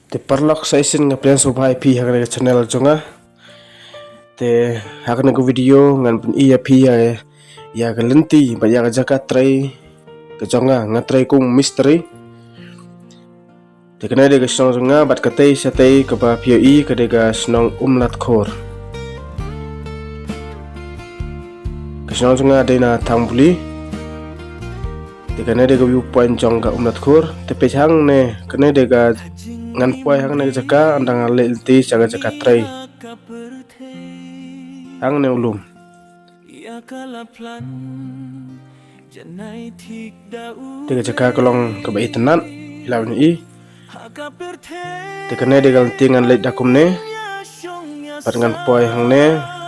Te parlak saisin nga plan subhai pi hakana ka channel jonga te hakana ko video ngan pun iya pi ya ka lenti ba ya ka jaka trai ka jonga nga trai kung mystery te kana de ka snong jonga bat ka tei sa tei ka ba pio I ka de ka snong umlat khor ka snong jonga de na thambuli te kana de ka view point jong ka umlat khor te pe hang ne kana de ka ngan poi hang ne jaka andang lenti jaga jaka trai hang ne ulum tega jaka kolong ke bai tenan ilaw ni tega ne de gal tingan leit dakum ne pat ngan poi hang ne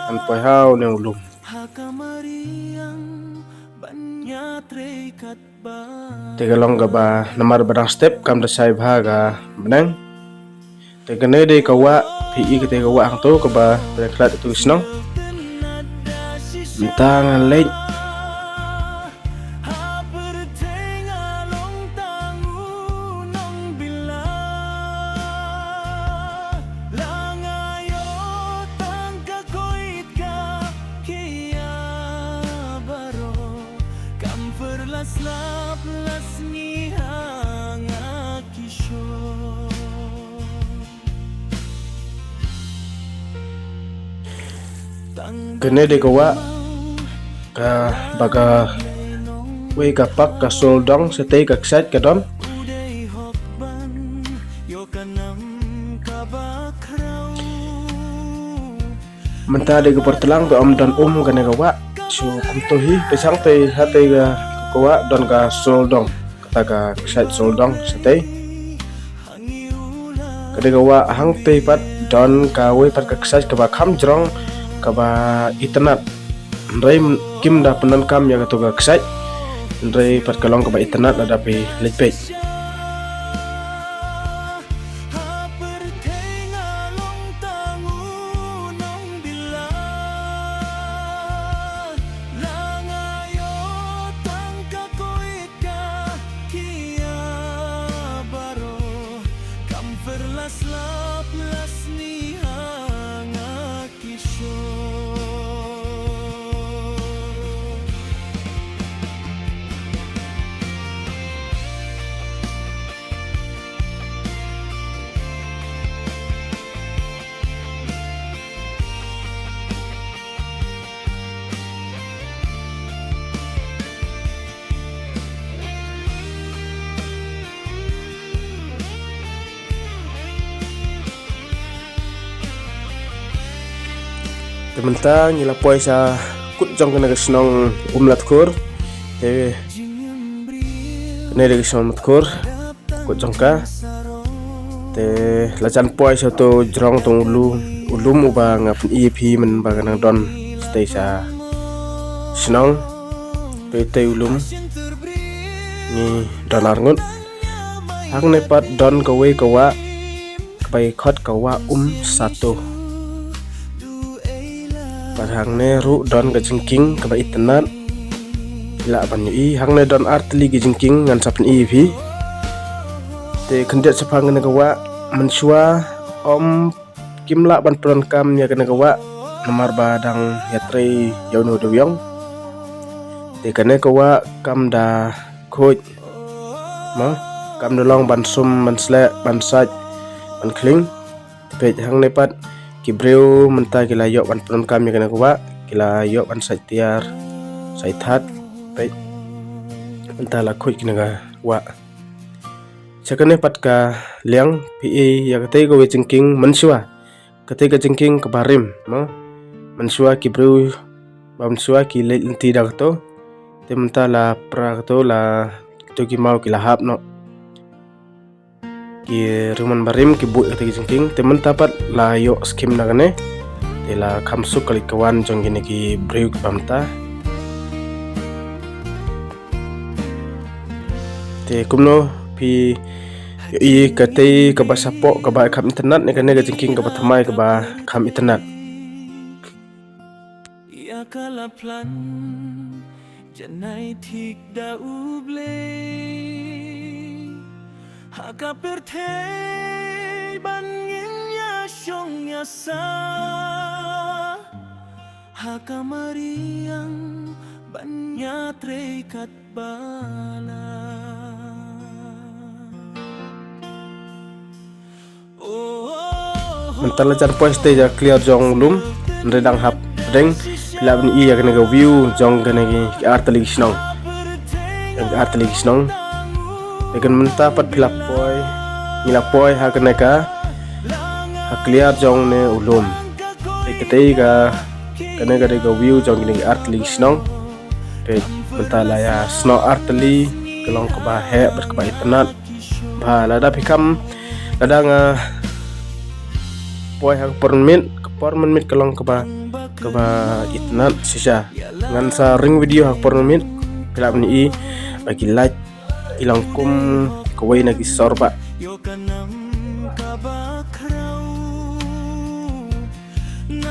an poi hau ne ulum tega long ga ba namar badang step kam da sai bhaga benang tega ne de kawa pi I ke tega wa hang to ka ba klat tu snong tangan leit kene de kawa ka baga we ka pak ka sol dong setei ka ksat ka don menta de ka pertelang to am don kene kawa so kum to hi pesang te hate ga kawa don ka sol dong kata ka ksat sol dong setei kene kawa hang te pat don ka we pat ka ksat ka ba kham jrong ka ba itnat Ndrai kim da penan kam ya to ga ksai ndrai pat kalong ka ba itnat ada pe lepet tementang nyila poi sa kut jong kena snong umlat khur te ne de snong umlat khur kut jong ka te lacan poi sa to jrong tong ulum uba ngap EP men ba kanang don stay sa snong pe te ulum ni donar ngut hang ne pat don ka we ka wa pai khot ka wa satu hang ne ru don ga jingking ka ba itnat la ban I hang ne don artli ga jingking ngan sapn EP te khendet sapang ne ga wa mensua om kim la ban pron kam nya ga ga wa namar badang yatre yauno do yong te kane ka wa kam da khoj ma kam da long ban sum ban sle ban saj ban kling pe hang ne pat kibreu menta kila yok ban pron kam ya kana kuwa kila yok ban sai tiar sai that pe menta la khoi kina ga wa sakane pat ka liang pi ya kate go jingking mansua kate ga jingking ka barim ma mansua kibreu mansua ki lenti da to te menta la pra to la to ki mau kila hap no ki ruman barim ki bu kate jingking te menta pat la yo skim na gane te la khamsuk kali kawan jong gine ki breuk pamta te kumno pi I kate ka ba sapo ka ba kham internet ne kane ga jingking ka ba thamai ka ba kham internet ya kala plan janai thik da uble haka per the nyasa hakamariang banyak terikat bala. Mentala jan poiste ja clear jong lum redang hap reng pila bani iya kena ga view jong kena gi artali gisnong yang artali gisnong dengan menta pat pila poi ngila poi ha kena ka ha clear jong ne ulum ekete ga kena ga view jong kena gi artali gisnong pe mentala ya snow artali kelong ke bahe berkeba internet ba lada pikam lada nga poi hang pormenmit kelong keba internet sisa ngan sa ring video hang pormenmit pila bani i bagi like ilang kum kawai nagi sorba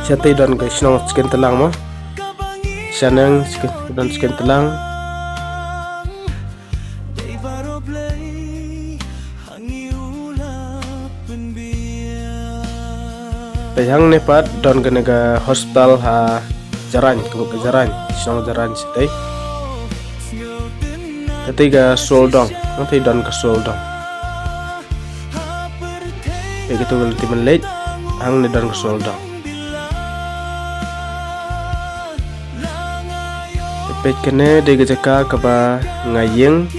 siatay don guys nong skin telang mo sianang skin telang Pehang nepat don kenaga hospital ha jaran ke jaran sinong jaran sitai ketiga soldong nanti don ke soldong begitu belti menleit hang ne don ke soldong pet kene de gejaka kaba ngayeng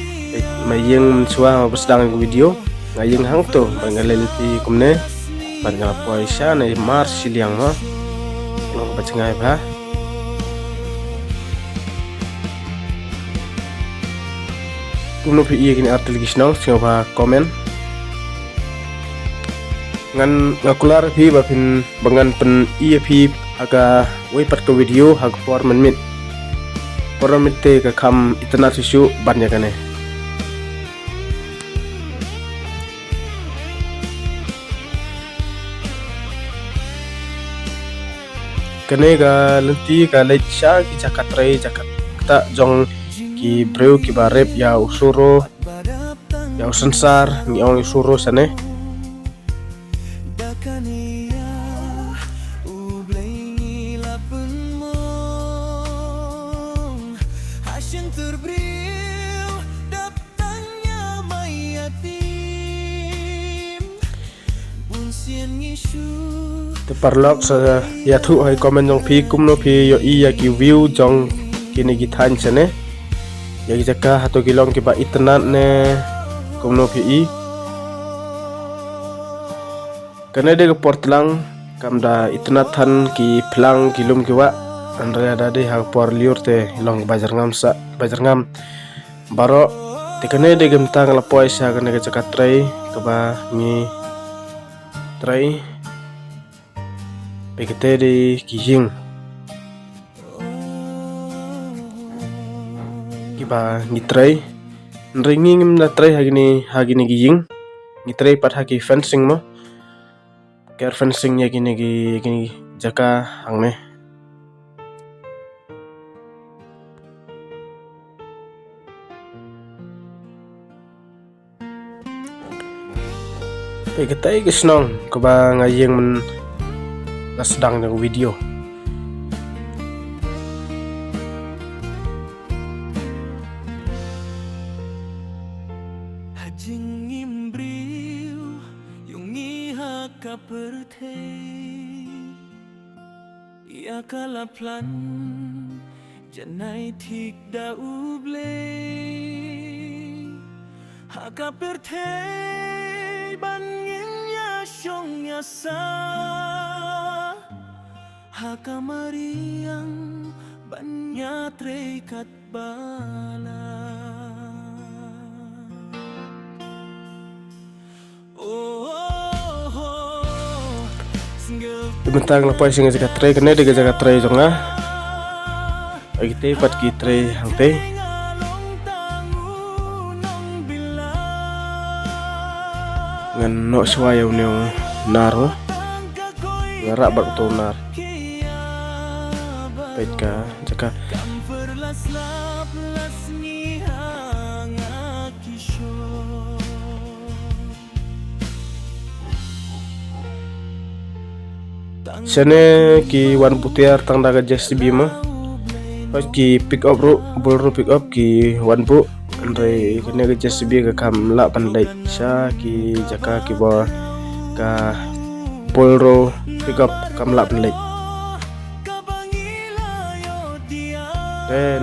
mayeng mensua bersedang video ngayeng hang tu bangalelti kumne Padahal poisa na mars siliang mo long bacangay ba kuno pi iya kini artil gisnong singa ba komen ngan ngakular pi ba pin bangan pen iya pi aga wipat ke video hag por menmit te ka kam itana sisu banyak kane kene ga lenti ga lecha ki jakatrai jakata jong ki breu ki barep ya usuro ya usensar ni ong usuro sane Parlok sa ya thu hai comment jong phi kum no phi yo i ya ki view jong kini gi than chane ya gi jaka hato kilong ki ba internet ne kum no phi i kana de portlang kam da internet than ki phlang kilum ki wa andra da de ha por liur te long bajar ngam baro te kana de gem tang la poisa kana ga jaka trai ka ba ni trai Pekete di kijing kiba ngitray nringing na tray hagini kijing ngitray pat hagi fencing mo care fencing ya gini jaka hangne pekete gisnong kaba ngayeng men sedang dengan video hajing imbriu yung iha kaperte ia kalaplan janai tik dauble hakaperte bangin ya syong yasa hakamariang banyak terikat bala. Bentang lepas singa jaga tray kena dia jaga tray jonga bagi te pat ki tray hang te ngan no swaya uneu nar ngarak bak tu nar ka jaka Sene ki wan putiar tang daga JCB mah. Pas ki pick up ro bolro pick up ki wan bu andre kene ke JCB ke kam la pan lai sha ki jaka ki ba ka bolro pick up kam la pan lai.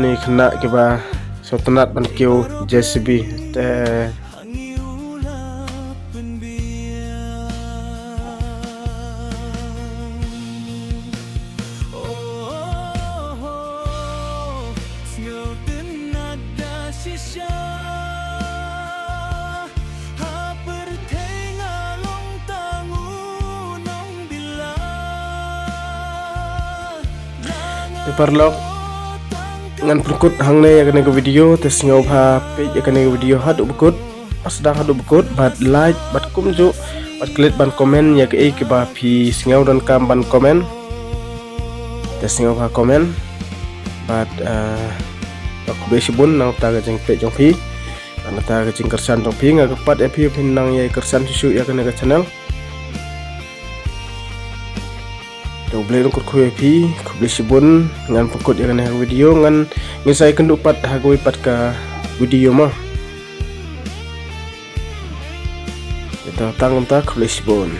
Ni kena ki ba so tenat pan kiu JCB te parlok ngan perkut hang ne ya kene ke video tes ngau pha page ya kene ke video hadu bekut pas dah hadu bekut bat like bat kumju bat klik ban komen ya ke ba phi singau dan kam ban komen tes ngau pha komen bat aku besi bun nang ta ga jeng page jong phi nang ta ga jeng kersan jong phi nga kepat ya phi nang ya kersan susu ya kene ke channel boleh nukut kuih pi, boleh sibun ngan pokok yang kena video ngan saya kendu pat hagui pat ke video mah. Kita tanggung tak boleh sibun.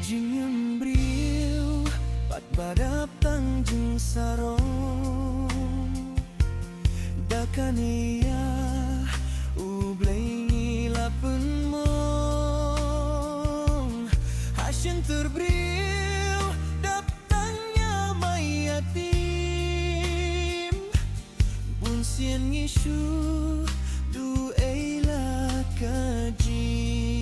Jingin beriu pat badap tangjung sarong dakania terbriu datangnya mayatim bun sien ngisu du eila kaji